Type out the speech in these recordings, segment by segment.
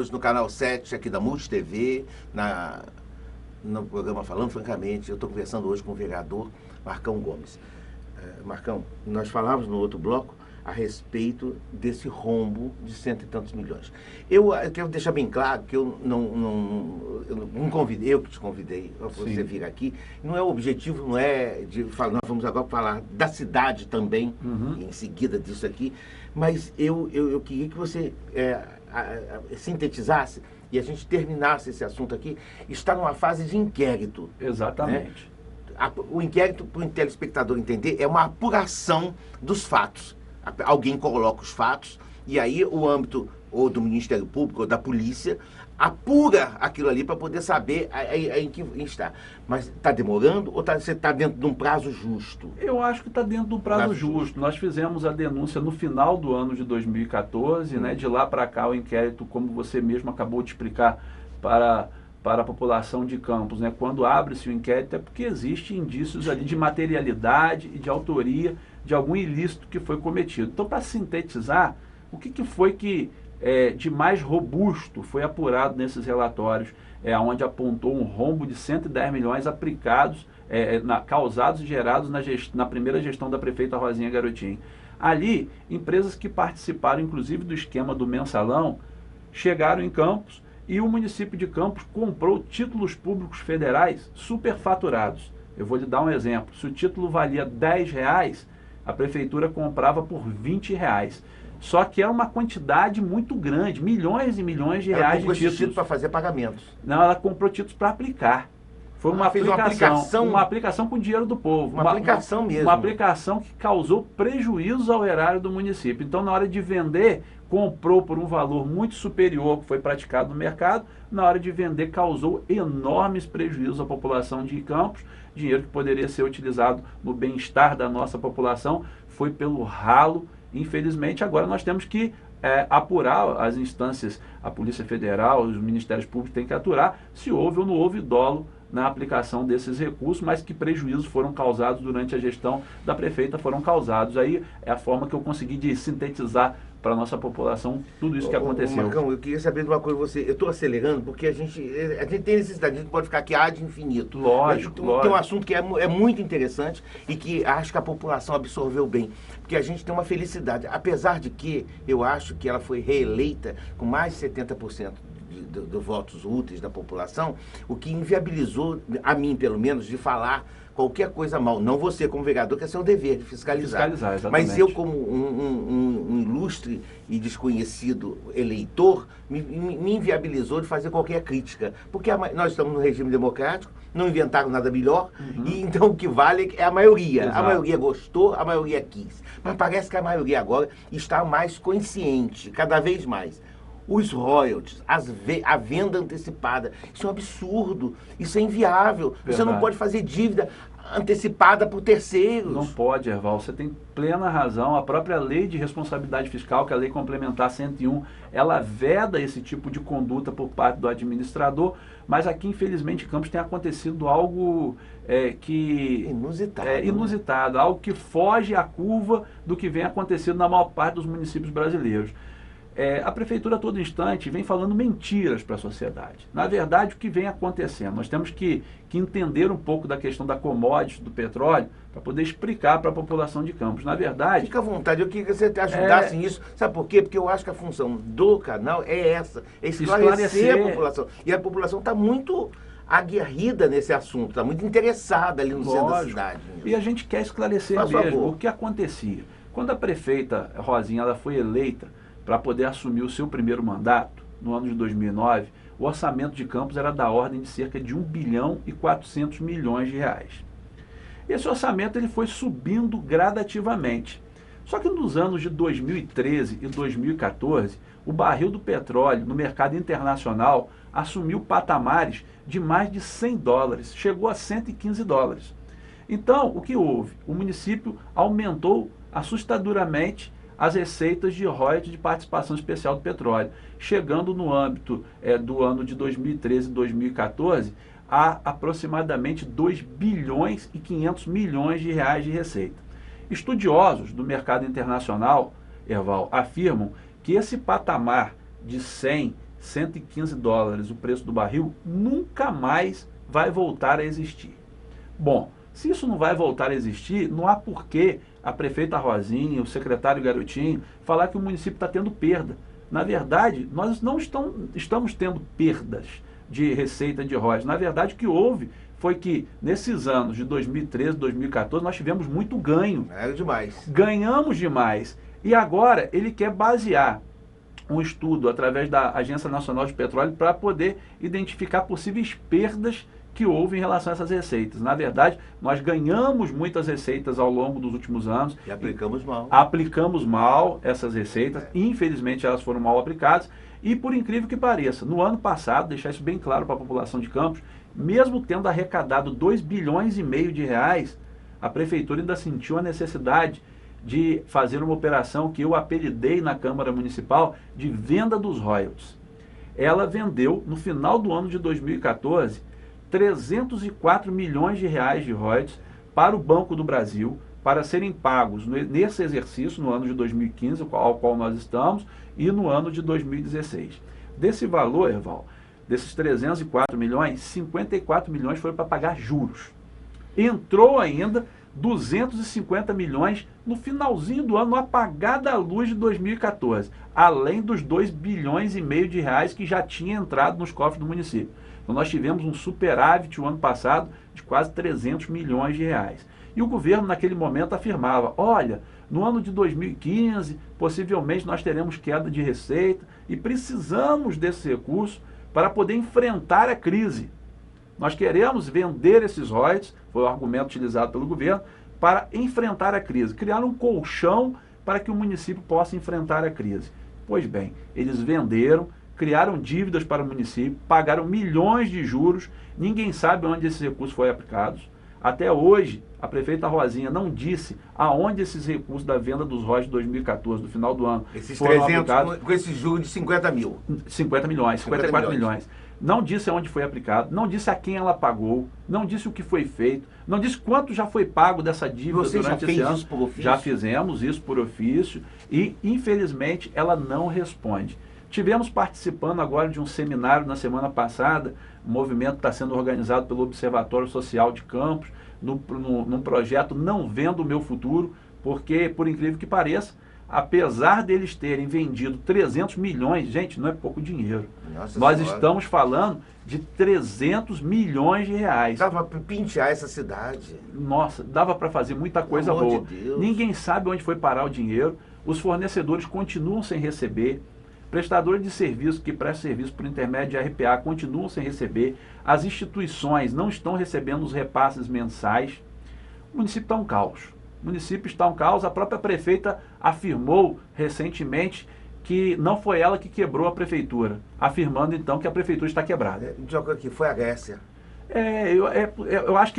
hoje no canal 7 aqui da Multi TV, no programa Falando Francamente. Eu estou conversando hoje com o vereador Marcão Gomes. Marcão, nós falávamos no outro bloco a respeito desse rombo de cento e tantos milhões. Eu quero deixar bem claro que eu não convidei, eu que te convidei para você vir aqui. Não é o objetivo, não é de falar, nós vamos agora falar da cidade também, em seguida disso aqui, mas eu queria que você sintetizasse e a gente terminasse esse assunto aqui. Está numa fase de inquérito. Exatamente. Né? O inquérito, para o telespectador entender, é uma apuração dos fatos. Alguém coloca os fatos e aí o âmbito ou do Ministério Público ou da polícia apura aquilo ali para poder saber em que está. Mas está demorando ou você está dentro de um prazo justo? Eu acho que está dentro do prazo justo. Nós fizemos a denúncia no final do ano de 2014, né? De lá para cá o inquérito, como você mesmo acabou de explicar para a população de Campos, né? Quando abre-se o inquérito é porque existem indícios ali de materialidade e de autoria de algum ilícito que foi cometido. Então, para sintetizar, o que foi que de mais robusto foi apurado nesses relatórios, onde apontou um rombo de 110 milhões aplicados, causados e gerados na primeira gestão da prefeita Rosinha Garotinho. Ali, empresas que participaram, inclusive, do esquema do mensalão, chegaram em Campos e o município de Campos comprou títulos públicos federais superfaturados. Eu vou lhe dar um exemplo. Se o título valia R$10, a prefeitura comprava por R$20. Só que era uma quantidade muito grande, milhões e milhões de reais de títulos. Para fazer pagamentos. Não, ela comprou títulos para aplicar. Foi uma aplicação com dinheiro do povo. Uma aplicação mesmo. Uma aplicação que causou prejuízos ao erário do município. Então, na hora de vender, comprou por um valor muito superior ao que foi praticado no mercado. Na hora de vender, causou enormes prejuízos à população de Campos. Dinheiro que poderia ser utilizado no bem-estar da nossa população foi pelo ralo. Infelizmente, agora nós temos que apurar as instâncias, a Polícia Federal, os Ministérios Públicos têm que aturar se houve ou não houve dolo na aplicação desses recursos, mas que prejuízos foram causados durante a gestão da prefeita foram causados. Aí é a forma que eu consegui de sintetizar para a nossa população tudo isso que aconteceu. Marcão, eu queria saber de uma coisa você. Eu estou acelerando porque a gente tem necessidade, a gente pode ficar aqui ad infinito. Lógico. Tem um assunto que é muito interessante e que acho que a população absorveu bem. Porque a gente tem uma felicidade. Apesar de que eu acho que ela foi reeleita com mais de 70% dos votos úteis da população, o que inviabilizou, a mim pelo menos, de falar qualquer coisa mal. Não você como vereador, que é seu dever de fiscalizar. Exatamente. Mas eu como um ilustre e desconhecido eleitor, me inviabilizou de fazer qualquer crítica. Porque nós estamos no regime democrático, não inventaram nada melhor, e então o que vale é a maioria. Exato. A maioria gostou, a maioria quis. Mas parece que a maioria agora está mais consciente, cada vez mais. Os royalties, a venda antecipada, isso é um absurdo, isso é inviável. Verdade. Você não pode fazer dívida antecipada por terceiros. Não pode, Erval, você tem plena razão. A própria lei de responsabilidade fiscal, que é a lei complementar 101, ela veda esse tipo de conduta por parte do administrador, mas aqui, infelizmente, em Campos tem acontecido algo inusitado, algo que foge à curva do que vem acontecendo na maior parte dos municípios brasileiros. A prefeitura a todo instante vem falando mentiras para a sociedade. Na verdade, o que vem acontecendo? Nós temos que entender um pouco da questão da commodity, do petróleo, para poder explicar para a população de Campos. Na verdade... Fica à vontade, eu queria que você ajudasse nisso. Sabe por quê? Porque eu acho que a função do canal é essa, é esclarecer a população. E a população está muito aguerrida nesse assunto, está muito interessada ali no centro da cidade. E a gente quer esclarecer mesmo o que acontecia. Quando a prefeita Rosinha ela foi eleita para poder assumir o seu primeiro mandato, no ano de 2009, o orçamento de Campos era da ordem de cerca de 1 bilhão e 400 milhões de reais. Esse orçamento ele foi subindo gradativamente. Só que nos anos de 2013 e 2014, o barril do petróleo no mercado internacional assumiu patamares de mais de $100, chegou a $115. Então, o que houve? O município aumentou assustadoramente as receitas de royalties de participação especial do petróleo, chegando no âmbito do ano de 2013 e 2014 a aproximadamente 2 bilhões e 500 milhões de reais de receita. Estudiosos do mercado internacional, Erval, afirmam que esse patamar de 100 $115 o preço do barril, nunca mais vai voltar a existir. Bom, se isso não vai voltar a existir, não há porquê a prefeita Rosinha, o secretário Garotinho, falar que o município está tendo perda. Na verdade, nós não estamos tendo perdas de receita de royalties. Na verdade, o que houve foi que, nesses anos de 2013, 2014, nós tivemos muito ganho. É demais. Ganhamos demais. E agora ele quer basear um estudo através da Agência Nacional de Petróleo para poder identificar possíveis perdas que houve em relação a essas receitas. Na verdade, nós ganhamos muitas receitas ao longo dos últimos anos. E aplicamos mal. Aplicamos mal essas receitas. Infelizmente, elas foram mal aplicadas. E, por incrível que pareça, no ano passado, deixar isso bem claro para a população de Campos, mesmo tendo arrecadado 2,5 bilhões de reais, a prefeitura ainda sentiu a necessidade de fazer uma operação que eu apelidei na Câmara Municipal de venda dos royalties. Ela vendeu, no final do ano de 2014, 304 milhões de reais de royalties para o Banco do Brasil, para serem pagos nesse exercício, no ano de 2015, ao qual nós estamos, e no ano de 2016. Desse valor, Erval, desses 304 milhões, 54 milhões foram para pagar juros. Entrou ainda 250 milhões no finalzinho do ano, no apagar da luz de 2014, além dos 2,5 bilhões de reais que já tinha entrado nos cofres do município. Então nós tivemos um superávit o ano passado de quase 300 milhões de reais. E o governo naquele momento afirmava, olha, no ano de 2015, possivelmente nós teremos queda de receita e precisamos desse recurso para poder enfrentar a crise. Nós queremos vender esses royalties, foi o argumento utilizado pelo governo, para enfrentar a crise, criar um colchão para que o município possa enfrentar a crise. Pois bem, eles venderam, criaram dívidas para o município, pagaram milhões de juros, ninguém sabe onde esses recursos foram aplicados. Até hoje, a prefeita Rosinha não disse aonde esses recursos da venda dos royalties de 2014, no final do ano, esses foram 300, aplicados. com esse juro de 50 mil. 50 milhões, 54 milhões. Não disse aonde foi aplicado, não disse a quem ela pagou, não disse o que foi feito, não disse quanto já foi pago dessa dívida durante esse ano. Isso por ofício? Já fizemos isso por ofício e, infelizmente, ela não responde. Tivemos participando agora de um seminário na semana passada, o movimento está sendo organizado pelo Observatório Social de Campos, num projeto Não Vendo o Meu Futuro, porque, por incrível que pareça, apesar deles terem vendido 300 milhões, gente, não é pouco dinheiro. Nós estamos falando de 300 milhões de reais. Dava para pintar essa cidade. Nossa, dava para fazer muita coisa boa. Ninguém sabe onde foi parar o dinheiro, os fornecedores continuam sem receber, prestadores de serviço que prestam serviço por intermédio de RPA continuam sem receber, as instituições não estão recebendo os repasses mensais. O município está um caos. O município está um caos. A própria prefeita afirmou recentemente que não foi ela que quebrou a prefeitura, afirmando então que a prefeitura está quebrada. Joga aqui, foi a Grécia. Eu acho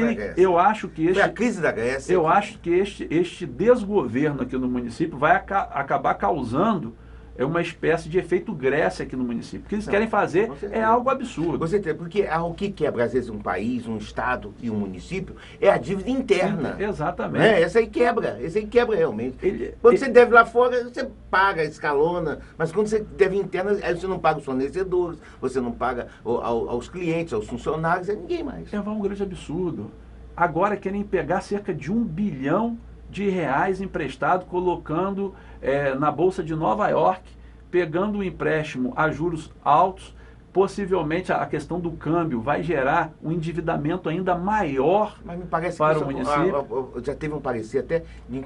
que foi a crise da Grécia. Eu acho que este desgoverno aqui no município vai acabar causando uma espécie de efeito Grécia aqui no município. O que eles querem fazer é algo absurdo. Com certeza, porque o que quebra, às vezes, um país, um estado e um município é a dívida interna. Sim, exatamente. Essa aí quebra realmente. Quando você deve lá fora, você paga, escalona, mas quando você deve interna, aí você não paga os fornecedores, você não paga aos clientes, aos funcionários, a ninguém mais. É um grande absurdo. Agora querem pegar cerca de 1 bilhão de reais emprestado, colocando na Bolsa de Nova York, pegando um empréstimo a juros altos, possivelmente a questão do câmbio vai gerar um endividamento ainda maior. Mas me parece para que o município. Já teve um parecer até de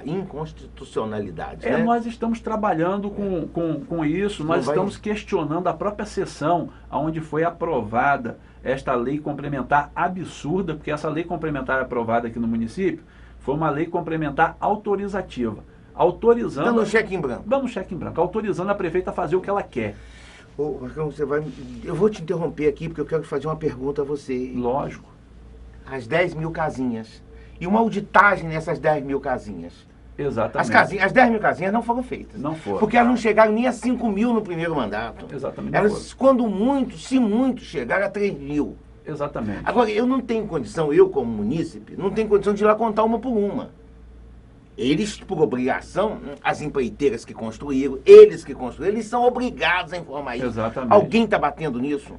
inconstitucionalidade. Né? Nós estamos trabalhando com isso, nós estamos questionando a própria sessão onde foi aprovada esta lei complementar absurda, porque essa lei complementar aprovada aqui no município foi uma lei complementar autorizativa, autorizando... Dando um cheque em branco. Dando um cheque em branco, autorizando a prefeita a fazer o que ela quer. Marcão, eu vou te interromper aqui, porque eu quero fazer uma pergunta a você. Lógico. As 10 mil casinhas. E uma auditagem nessas 10 mil casinhas. Exatamente. As 10 mil casinhas não foram feitas. Não foram. Porque elas não chegaram nem a 5 mil no primeiro mandato. Exatamente. Elas, quando muito, se muito, chegaram a 3 mil. Exatamente. Agora, eu não tenho condição, eu como munícipe, não tenho condição de ir lá contar uma por uma. Eles, por obrigação, as empreiteiras que construíram, eles são obrigados a informar isso. Exatamente. Alguém está batendo nisso?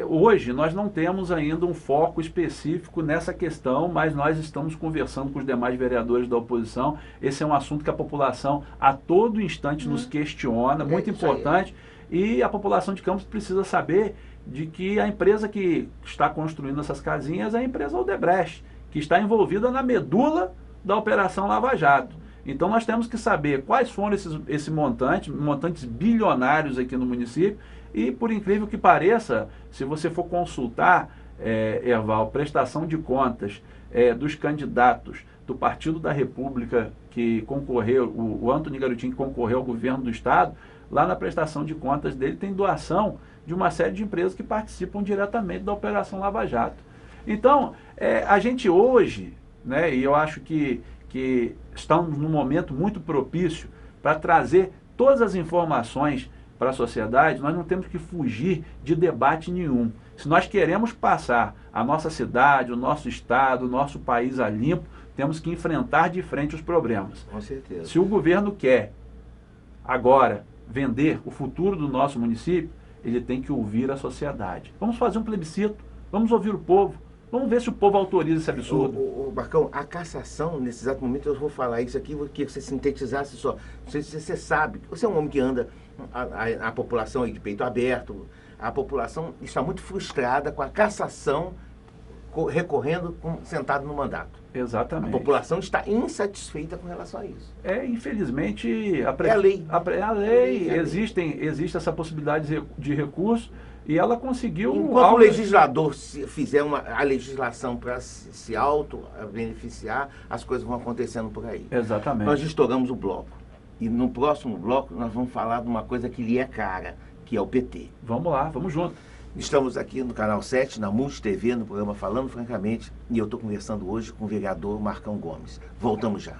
Hoje nós não temos ainda um foco específico nessa questão, mas nós estamos conversando com os demais vereadores da oposição. Esse é um assunto que a população a todo instante nos questiona, muito importante, e a população de Campos precisa saber de que a empresa que está construindo essas casinhas é a empresa Odebrecht, que está envolvida na medula da Operação Lava Jato. Então nós temos que saber quais foram esses montantes bilionários aqui no município, e por incrível que pareça, se você for consultar, Erval, prestação de contas dos candidatos do Partido da República que concorreu, o Antony Garotinho que concorreu ao governo do estado, lá na prestação de contas dele tem doação de uma série de empresas que participam diretamente da Operação Lava Jato. Então, a gente hoje, né, e eu acho que estamos num momento muito propício para trazer todas as informações para a sociedade. Nós não temos que fugir de debate nenhum. Se nós queremos passar a nossa cidade, o nosso estado, o nosso país a limpo, temos que enfrentar de frente os problemas. Com certeza. Se o governo quer agora vender o futuro do nosso município, ele tem que ouvir a sociedade. Vamos fazer um plebiscito, vamos ouvir o povo. Vamos ver se o povo autoriza esse absurdo. Marcão, a cassação, nesse exato momento, eu vou falar isso aqui, eu queria que você sintetizasse só. Não sei se você sabe, você é um homem que anda, a população aí de peito aberto, a população está muito frustrada com a cassação recorrendo sentado no mandato. Exatamente. A população está insatisfeita com relação a isso. Infelizmente, é a lei. É a lei. Existe essa possibilidade de recurso. E ela conseguiu... Enquanto o legislador fizer a legislação para se auto-beneficiar, as coisas vão acontecendo por aí. Exatamente. Nós estouramos o bloco. E no próximo bloco nós vamos falar de uma coisa que lhe é cara, que é o PT. Vamos lá, vamos junto. Estamos aqui no Canal 7, na Multi TV, no programa Falando Francamente, e eu estou conversando hoje com o vereador Marcão Gomes. Voltamos já.